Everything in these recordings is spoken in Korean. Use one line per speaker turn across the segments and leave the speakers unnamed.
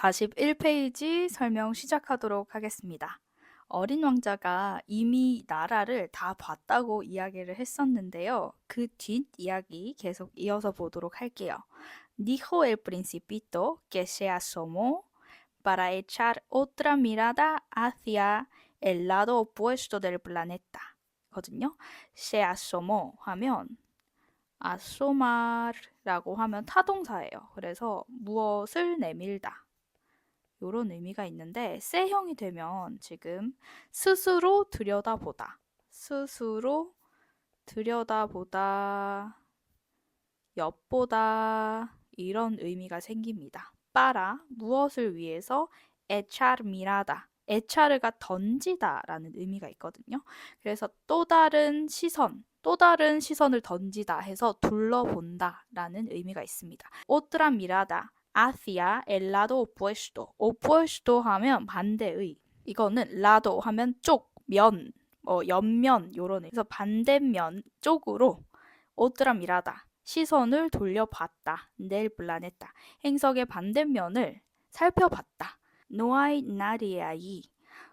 41페이지 설명 시작하도록 하겠습니다. 어린 왕자가 이미 나라를 다 봤다고 이야기를 했었는데요. 그 뒷 이야기 계속 이어서 보도록 할게요. Dijo el principito que se asomó para echar otra mirada hacia el lado opuesto del planeta. 거든요. Se asomó 하면 asomar라고 하면 타동사예요. 그래서 무엇을 내밀다. 요런 의미가 있는데 쎄형이 되면 지금 스스로 들여다보다, 스스로 들여다보다, 엿보다 이런 의미가 생깁니다. 빠라, 무엇을 위해서 echar mirada, echa르가 던지다 라는 의미가 있거든요. 그래서 또 다른 시선을 던지다 해서 둘러본다 라는 의미가 있습니다. otra mirada hacia el lado opuesto. opuesto 하면 반대의. 이거는 lado 하면 쪽, 면, 옆면 요런 의미. 그래서 반대면 쪽으로 otra mirada. 시선을 돌려봤다. 넬 플라네타. 행성의 반대면을 살펴봤다. No hay nadie ahí.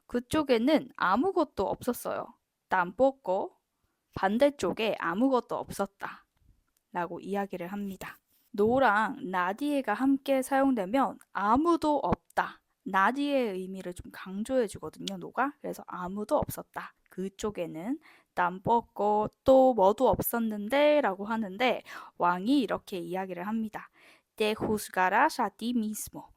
그쪽에는 아무것도 없었어요. tampoco. 반대쪽에 아무것도 없었다. 라고 이야기를 합니다. 노랑 나디에가 함께 사용되면 아무도 없다. 나디의 의미를 좀 강조해 주거든요, 노가. 그래서 아무도 없었다. 그쪽에는 tampoco 또 뭐도 없었는데 라고 하는데 왕이 이렇게 이야기를 합니다. Te juzgarás a ti mismo.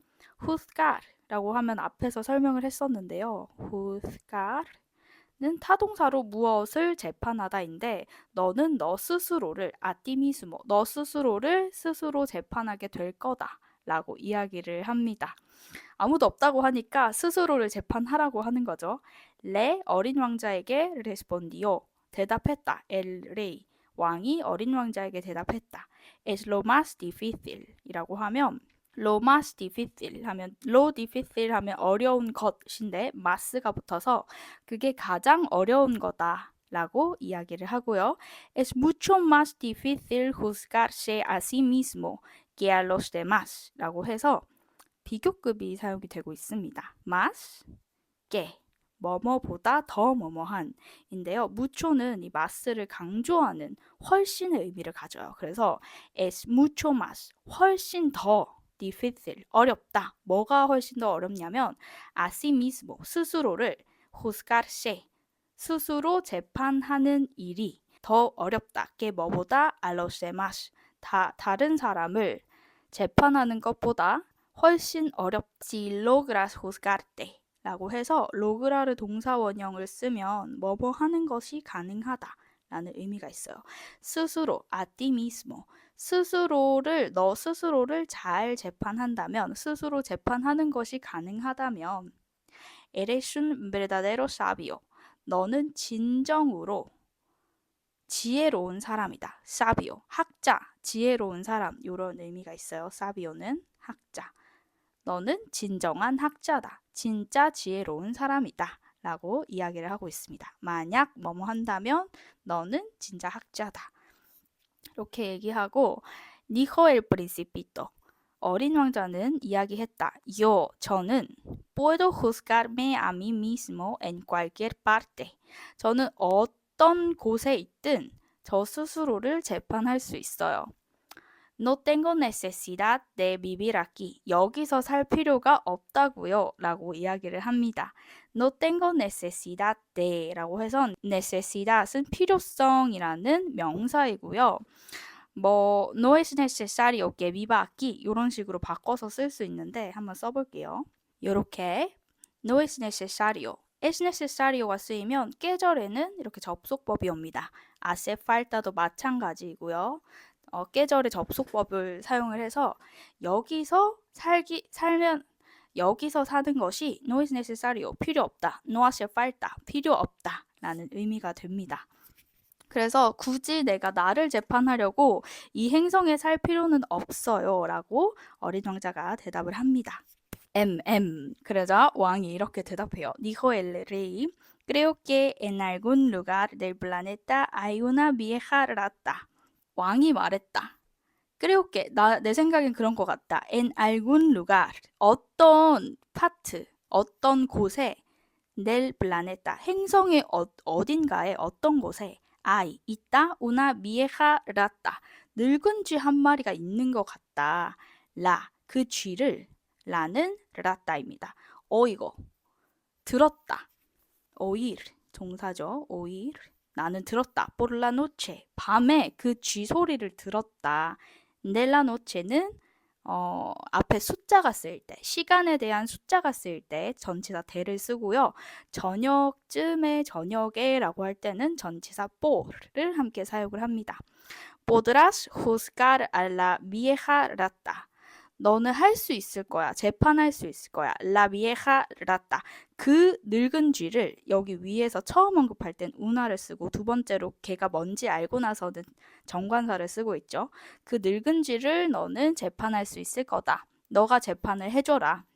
juzgar 라고 하면 앞에서 설명을 했었는데요. juzgar 는 타동사로 무엇을 재판하다인데 너는 너 스스로를 아티미스모 너 스스로를 스스로 재판하게 될 거다 라고 이야기를 합니다. 아무도 없다고 하니까 스스로를 재판하라고 하는 거죠. 레 어린 왕자에게 레스폰디오 대답했다. 엘 레이 왕이 어린 왕자에게 대답했다. Es lo más difícil 이라고 하면 lo más difícil 하면 lo difícil 하면 어려운 것인데 mas가 붙어서 그게 가장 어려운 거다 라고 이야기를 하고요. Es mucho más difícil juzgarse a sí mismo que a los demás 라고 해서 비교급이 사용이 되고 있습니다. más que 뭐뭐보다 더 뭐뭐한 인데요. mucho는 이 mas를 강조하는 훨씬의 의미를 가져요. 그래서 es mucho más 훨씬 더 difícil 어렵다. 뭐가 훨씬 더 어렵냐면 a sí mismo 스스로를 juzgarse 스스로 재판하는 일이 더 어렵다. que 뭐보다 a los demás 다른 사람을 재판하는 것보다 훨씬 어렵지. logras juzgarte 라고 해서 로그라르 동사 원형을 쓰면 뭐뭐 하는 것이 가능하다 라는 의미가 있어요. 스스로, a ti mismo 너 스스로를 잘 재판한다면 스스로 재판하는 것이 가능하다면 eres un verdadero sabio 너는 진정으로 지혜로운 사람이다. sabio, 학자, 지혜로운 사람 이런 의미가 있어요. sabio는 학자. 너는 진정한 학자다. 진짜 지혜로운 사람이다. 라고 이야기를 하고 있습니다. 만약 뭐뭐 한다면 너는 진짜 학자다. 이렇게 얘기하고 Dijo el principito. 어린 왕자는 이야기했다. Yo, 저는 puedo juzgarme a mí mismo en cualquier parte. 저는 어떤 곳에 있든 저 스스로를 재판할 수 있어요. No tengo necesidad de vivir aquí. 여기서 살 필요가 없다고요. 라고 이야기를 합니다. No tengo necesidad de 라고 해서 necesidad은 필요성이라는 명사이고요. no es necesario que viva aquí 이런 식으로 바꿔서 쓸 수 있는데 한번 써볼게요. 요렇게 no es necesario es necesario가 쓰이면 계절에는 이렇게 접속법이 옵니다. hace falta도 마찬가지이고요. 계절의 접속법을 사용을 해서 여기서 여기서 사는 것이 no es necesario 필요 없다. no hace falta 필요 없다 라는 의미가 됩니다. 그래서 굳이 내가 나를 재판하려고 이 행성에 살 필요는 없어요 라고 어린 왕자가 대답을 합니다. 그러자 왕이 이렇게 대답해요. Dijo el rey, creo que en algún lugar del planeta hay una vieja rata. 왕이 말했다. Creo que 내 생각엔 그런 것 같다. En algún lugar 어떤 파트, 어떤 곳에 del planeta 행성의 어딘가에 어떤 곳에 hay 있다 una vieja rata 늙은 쥐 한 마리가 있는 것 같다. 라 그 쥐를 라는 rata입니다. 어이거 들었다. 오일 동사죠. 오일 나는 들었다. por la noche 밤에 그 쥐 소리를 들었다. 넬라 노체는 앞에 숫자가 쓰일 때, 시간에 대한 숫자가 쓰일 때 전치사 대를 쓰고요. 저녁쯤에 저녁에라고 할 때는 전치사 por를 함께 사용을 합니다. Podrás juzgar a la vieja rata. 너는 할 수 있을 거야. 재판할 수 있을 거야. La vieja rata. 그 늙은 쥐를 여기 위에서 처음 언급할 땐 우나를 쓰고 두 번째로 걔가 뭔지 알고 나서는 정관사를 쓰고 있죠. 그 늙은 쥐를 너는 재판할 수 있을 거다. 너가 재판을 해줘라.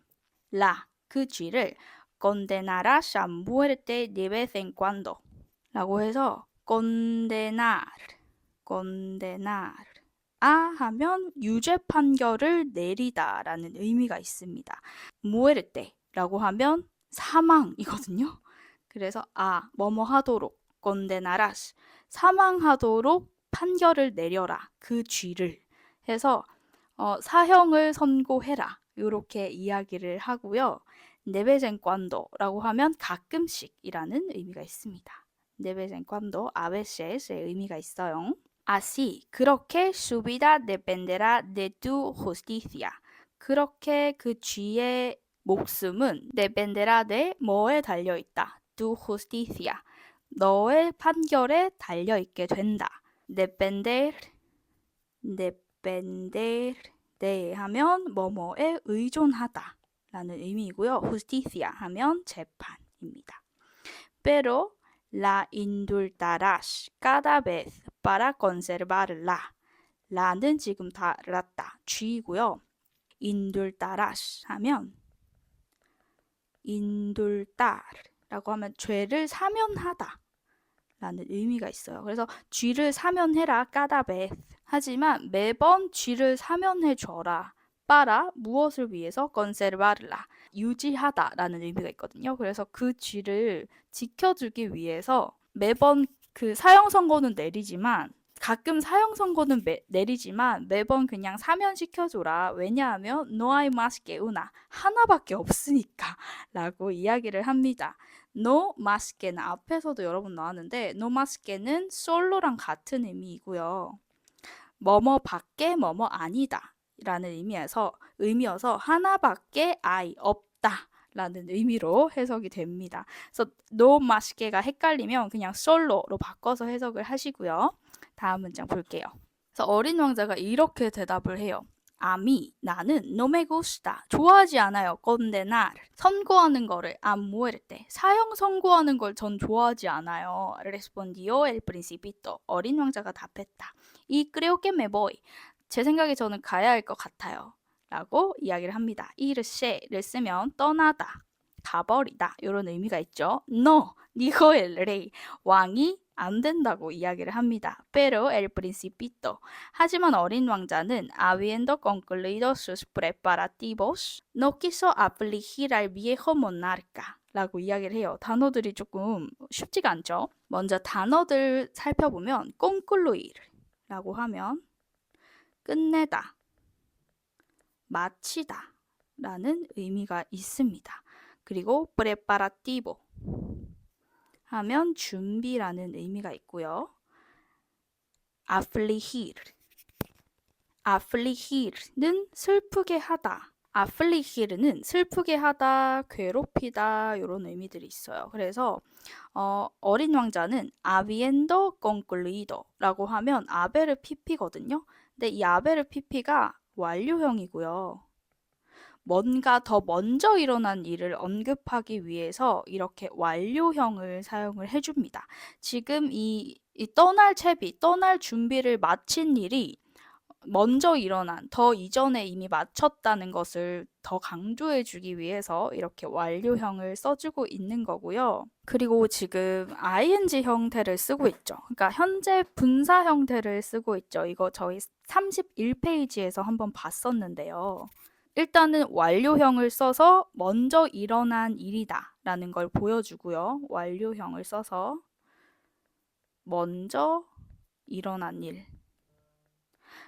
La 그 쥐를 condenarás a muerte de vez en cuando 라고 해서 condenar 하면 유죄 판결을 내리다라는 의미가 있습니다. muerte라고 하면 사망이거든요. 그래서 뭐뭐 하도록 condenarás 사망하도록 판결을 내려라. 그 쥐를 해서 사형을 선고해라. 이렇게 이야기를 하고요. de vez en cuando라고 하면 가끔씩이라는 의미가 있습니다. de vez en cuando, a veces의 의미가 있어요. Así, 그렇게 su vida dependerá de tu justicia. 그렇게 그 쥐의 목숨은 dependerá de 뭐에 달려있다. tu justicia. 너의 판결에 달려있게 된다. depender de 하면 뭐뭐에 의존하다 라는 의미이고요. justicia 하면 재판입니다. Pero la indultarás cada vez para conservarla. 라는 지금 다 라따 쥐이고요. indultarás 하면 indultar라고 하면 죄를 사면하다 라는 의미가 있어요. 그래서 쥐를 사면해라 cada vez 하지만 매번 쥐를 사면해 줘라. para 무엇을 위해서 conservarla 유지하다라는 의미가 있거든요. 그래서 그 쥐를 지켜주기 위해서 매번 그 사형 선고는 내리지만 가끔 사형 선고는 내리지만 매번 그냥 사면시켜줘라. 왜냐하면 no hay más que una 하나밖에 없으니까 라고 이야기를 합니다. no más que는 앞에서도 여러 번 나왔는데 no más que는 solo랑 같은 의미이고요. 뭐뭐 밖에 뭐뭐 아니다 라는 의미여서 하나밖에 없다 라는 의미로 해석이 됩니다. 그래서 no más que가 헷갈리면 그냥 solo로 바꿔서 해석을 하시고요. 다음 문장 볼게요. 그래서 어린 왕자가 이렇게 대답을 해요. 나는 no me gusta 좋아하지 않아요. condenar 선고하는 거를 a muerte 사형 선고하는 걸 전 좋아하지 않아요. respondió el principito 어린 왕자가 답했다. y creo que me voy 제 생각에 저는 가야 할 것 같아요. 라고 이야기를 합니다. irse를 쓰면 떠나다, 가버리다 이런 의미가 있죠. No, dijo el rey 왕이 안 된다고 이야기를 합니다. Pero el principito. 하지만 어린 왕자는 habiendo concluido sus preparativos, no quiso afligir al viejo monarca. 라고 이야기를 해요. 단어들이 조금 쉽지가 않죠. 먼저 단어들 살펴보면 concluir 라고 하면 끝내다, 마치다 라는 의미가 있습니다. 그리고 preparativo 하면 준비라는 의미가 있고요. afligir는 슬프게 하다. afligir는 슬프게 하다, 괴롭히다 이런 의미들이 있어요. 그래서 어린 왕자는 habiendo concluido라고 하면 아베르 피피거든요. 근데 이 아베르 피피가 완료형이고요. 뭔가 더 먼저 일어난 일을 언급하기 위해서 이렇게 완료형을 사용을 해줍니다. 지금 이 떠날 준비를 마친 일이 먼저 일어난, 더 이전에 이미 마쳤다는 것을 더 강조해 주기 위해서 이렇게 완료형을 써주고 있는 거고요. 그리고 지금 ing 형태를 쓰고 있죠. 그러니까 현재 분사 형태를 쓰고 있죠. 이거 저희 31페이지에서 한번 봤었는데요. 일단은 완료형을 써서 먼저 일어난 일이다 라는 걸 보여주고요. 완료형을 써서 먼저 일어난 일.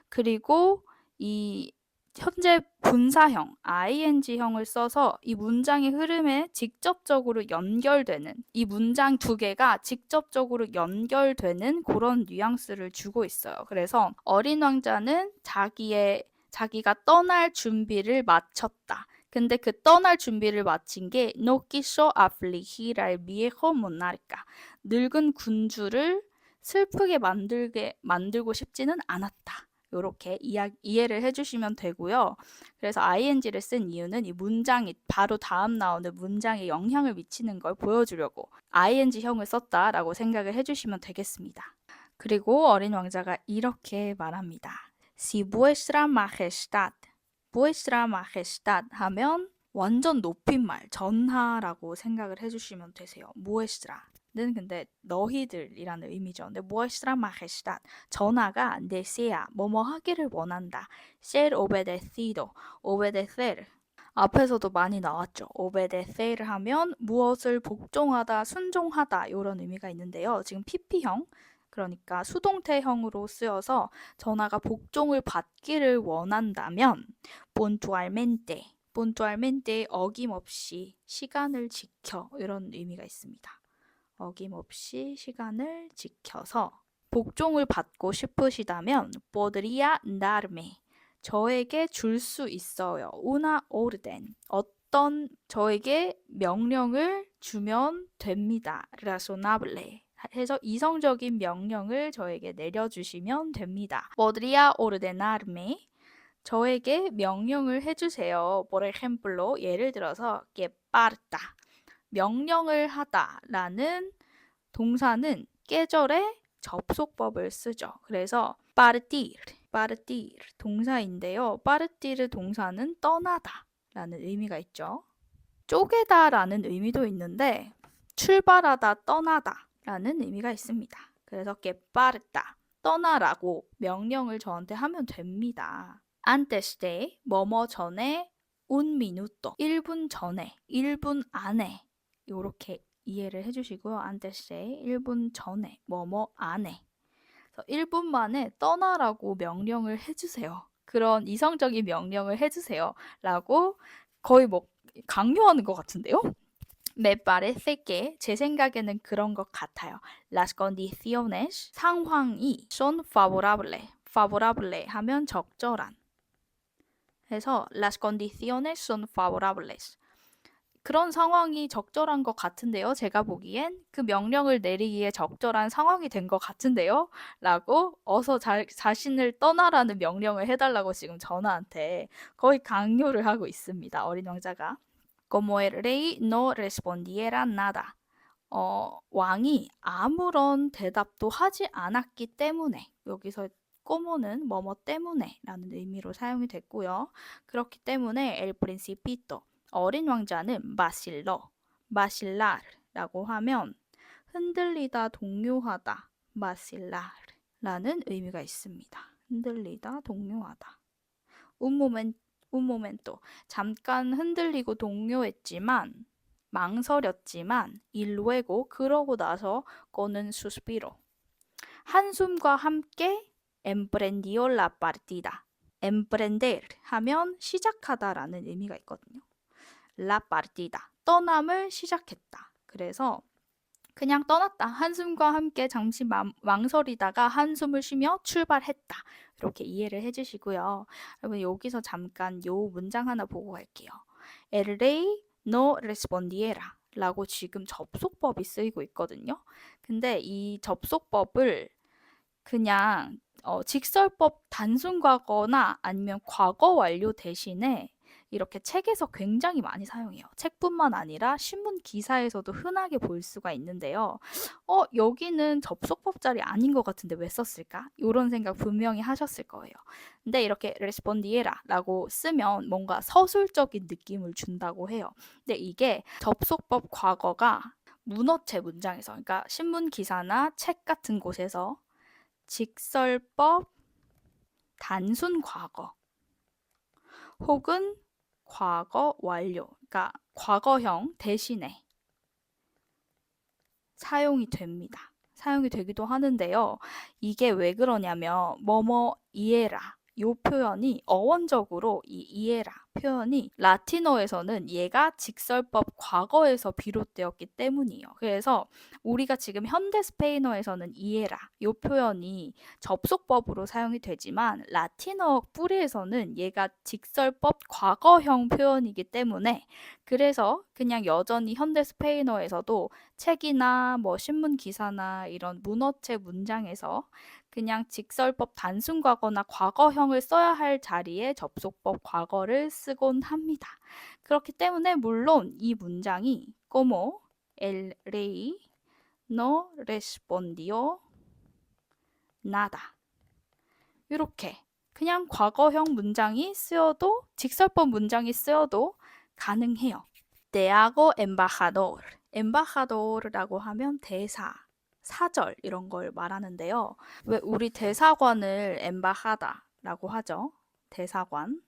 그리고 이 현재 분사형, ing형을 써서 이 문장의 흐름에 직접적으로 연결되는, 이 문장 두 개가 직접적으로 연결되는 그런 뉘앙스를 주고 있어요. 그래서 어린 왕자는 자기가 떠날 준비를 마쳤다. 근데 그 떠날 준비를 마친 게 No quiso afligir al viejo monarca. 늙은 군주를 슬프게 만들고 싶지는 않았다. 이렇게 이해를 해주시면 되고요. 그래서 ing를 쓴 이유는 이 문장이 바로 다음 나오는 문장에 영향을 미치는 걸 보여주려고 ing형을 썼다라고 생각을 해주시면 되겠습니다. 그리고 어린 왕자가 이렇게 말합니다. Si vuestra majestad, vuestra majestad 하면 완전 높임말, 전하라고 생각을 해주시면 되세요. muestra는 근데 너희들이라는 의미죠. 근데 vuestra majestad, 전하가 desea, 뭐뭐 하기를 원한다. ser obedecido, obedecer. 앞에서도 많이 나왔죠. obedecer 하면 무엇을 복종하다, 순종하다 이런 의미가 있는데요. 지금 pp형, 그러니까 수동태형으로 쓰여서 전하가 복종을 받기를 원한다면 puntualmente, puntualmente 어김없이 시간을 지켜 이런 의미가 있습니다. 어김없이 시간을 지켜서 복종을 받고 싶으시다면 podría darme 저에게 줄 수 있어요. una orden 어떤 저에게 명령을 주면 됩니다. razonable 해서 이성적인 명령을 저에게 내려주시면 됩니다. podría ordenarme 저에게 명령을 해주세요. por ejemplo 예를 들어서 que parta 명령을 하다라는 동사는 계절의 접속법을 쓰죠. 그래서 partir 동사인데요. partir 동사는 떠나다 라는 의미가 있죠. 쪼개다 라는 의미도 있는데 출발하다, 떠나다 라는 의미가 있습니다. 그래서 que parta 떠나라고 명령을 저한테 하면 됩니다. antes de 뭐뭐 전에 un minuto 1분 전에 1분 안에 이렇게 이해를 해주시고요. antes de 1분 전에 뭐뭐 안에 1분 만에 떠나라고 명령을 해주세요. 그런 이성적인 명령을 해주세요. 라고 거의 뭐 강요하는 것 같은데요. Me parece que 제 생각에는 그런 것 같아요. Las condiciones 상황이 son favorable. favorable 하면 적절한. 해서 las condiciones son favorables. 그런 상황이 적절한 것 같은데요. 제가 보기엔 그 명령을 내리기에 적절한 상황이 된 것 같은데요. 라고 어서 자신을 떠나라는 명령을 해달라고 지금 전하한테 거의 강요를 하고 있습니다. 어린 왕자가. Como el rey no respondiera nada. 왕이 아무런 대답도 하지 않았기 때문에 여기서 como는 뭐뭐 때문에 라는 의미로 사용이 됐고요. 그렇기 때문에 el principito 어린 왕자는 vacilar 라고 하면 흔들리다, 동요하다, vacilar 라는 의미가 있습니다. 흔들리다, 동요하다. un momento 잠깐 흔들리고 동요했지만 망설였지만 y luego 그러고 나서 con suspiro 한숨과 함께 emprendió la partida. emprender 하면 시작하다라는 의미가 있거든요. la partida 떠남을 시작했다. 그래서 그냥 떠났다. 한숨과 함께 잠시 망설이다가 한숨을 쉬며 출발했다. 이렇게 이해를 해주시고요. 여러분 여기서 잠깐 요 문장 하나 보고 갈게요. El rey no respondiera 라고 지금 접속법이 쓰이고 있거든요. 근데 이 접속법을 그냥 직설법 단순 과거나 아니면 과거 완료 대신에 이렇게 책에서 굉장히 많이 사용해요. 책뿐만 아니라 신문 기사에서도 흔하게 볼 수가 있는데요. 여기는 접속법 자리 아닌 것 같은데 왜 썼을까? 이런 생각 분명히 하셨을 거예요. 근데 이렇게 respondie라라고 쓰면 뭔가 서술적인 느낌을 준다고 해요. 근데 이게 접속법 과거가 문어체 문장에서, 그러니까 신문 기사나 책 같은 곳에서 직설법 단순 과거 혹은 과거 완료, 그러니까 과거형 대신에 사용이 됩니다. 사용이 되기도 하는데요. 이게 왜 그러냐면 뭐뭐 이에라 요 표현이 어원적으로 이 이에라 표현이 라틴어에서는 얘가 직설법 과거에서 비롯되었기 때문이에요. 그래서 우리가 지금 현대 스페인어에서는 이에라 요 표현이 접속법으로 사용이 되지만 라틴어 뿌리에서는 얘가 직설법 과거형 표현이기 때문에 그래서 그냥 여전히 현대 스페인어에서도 책이나 뭐 신문 기사나 이런 문어체 문장에서 그냥 직설법 단순 과거나 과거형을 써야 할 자리에 접속법 과거를 쓰곤 합니다. 그렇기 때문에 물론 이 문장이 como el rey no respondió nada 이렇게 그냥 과거형 문장이 쓰여도 직설법 문장이 쓰여도 가능해요. Te hago embajador. embajador라고 하면 대사, 사절 이런 걸 말하는데요. 왜 우리 대사관을 embajada라고 하죠? 대사관.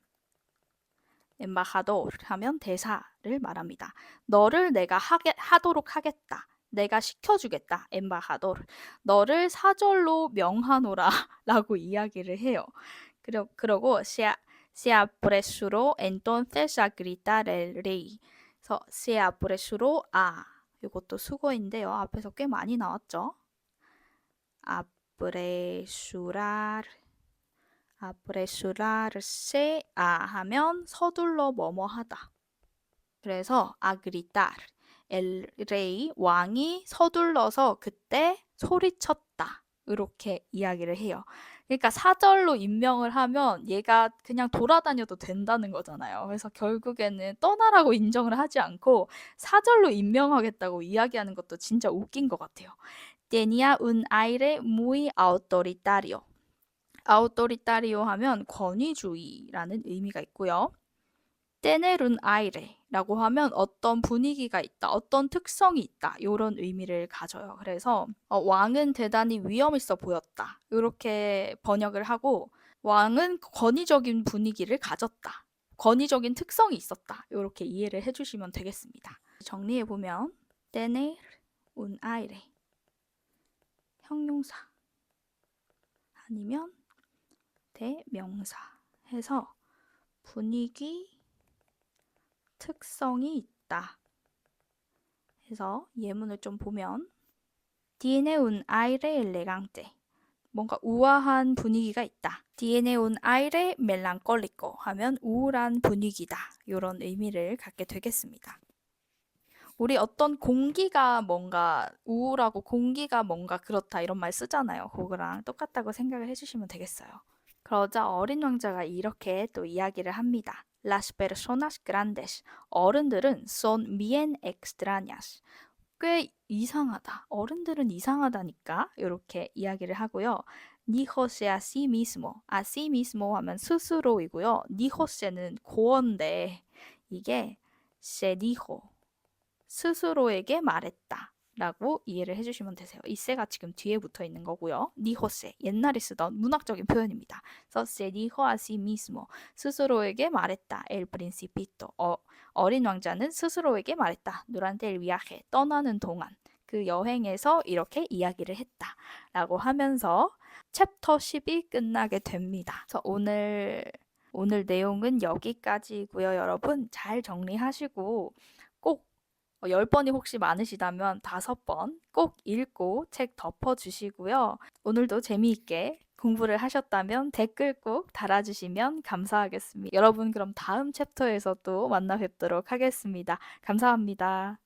embajador 하면 대사를 말합니다. 너를 내가 하도록 하겠다. 내가 시켜주겠다. embajador. 너를 사절로 명하노라 라고 이야기를 해요. 그러고 se apresuró entonces a gritar el rey. 그래서 se apresuró a 이것도 수거인데요. 앞에서 꽤 많이 나왔죠. apresurar, apresurarse a 하면 서둘러 뭐뭐하다. 그래서 a gritar, el rey 왕이 서둘러서 그때 소리쳤다. 이렇게 이야기를 해요. 그러니까 사절로 임명을 하면 얘가 그냥 돌아다녀도 된다는 거잖아요. 그래서 결국에는 떠나라고 인정을 하지 않고 사절로 임명하겠다고 이야기하는 것도 진짜 웃긴 것 같아요. Tenía un aire muy autoritario. autoritario 하면 권위주의라는 의미가 있고요. tener un aire라고 하면 어떤 분위기가 있다, 어떤 특성이 있다 이런 의미를 가져요. 그래서 왕은 대단히 위험 있어 보였다 이렇게 번역을 하고 왕은 권위적인 분위기를 가졌다, 권위적인 특성이 있었다 이렇게 이해를 해주시면 되겠습니다. 정리해보면 tener un aire 형용사 아니면 대명사 해서 분위기 특성이 있다 해서 예문을 좀 보면 tiene un aire elegante 뭔가 우아한 분위기가 있다. tiene un aire melancólico 하면 우울한 분위기다. 이런 의미를 갖게 되겠습니다. 우리 어떤 공기가 뭔가 우울하고 공기가 뭔가 그렇다 이런 말 쓰잖아요. 그거랑 똑같다고 생각을 해주시면 되겠어요. 그러자 어린 왕자가 이렇게 또 이야기를 합니다. Las personas grandes, 어른들은 son bien extrañas. 꽤 이상하다. 어른들은 이상하다니까. 이렇게 이야기를 하고요. Díjose a sí mismo. a sí mismo 하면 스스로이고요. Díjose는 고어인데 이게 se dijo. 스스로에게 말했다. 라고 이해를 해주시면 되세요. 이 세가 지금 뒤에 붙어 있는 거고요. 니호세, 옛날에 쓰던 문학적인 표현입니다. 그래서 se dijo a sí mismo, 스스로에게 말했다. El principito, 어린 왕자는 스스로에게 말했다. durante el viaje, 떠나는 동안. 그 여행에서 이렇게 이야기를 했다. 라고 하면서 챕터 10이 끝나게 됩니다. 그래서 오늘 내용은 여기까지고요. 여러분 잘 정리하시고 꼭 10번이 혹시 많으시다면 5번 꼭 읽고 책 덮어주시고요. 오늘도 재미있게 공부를 하셨다면 댓글 꼭 달아주시면 감사하겠습니다. 여러분 그럼 다음 챕터에서 또 만나 뵙도록 하겠습니다. 감사합니다.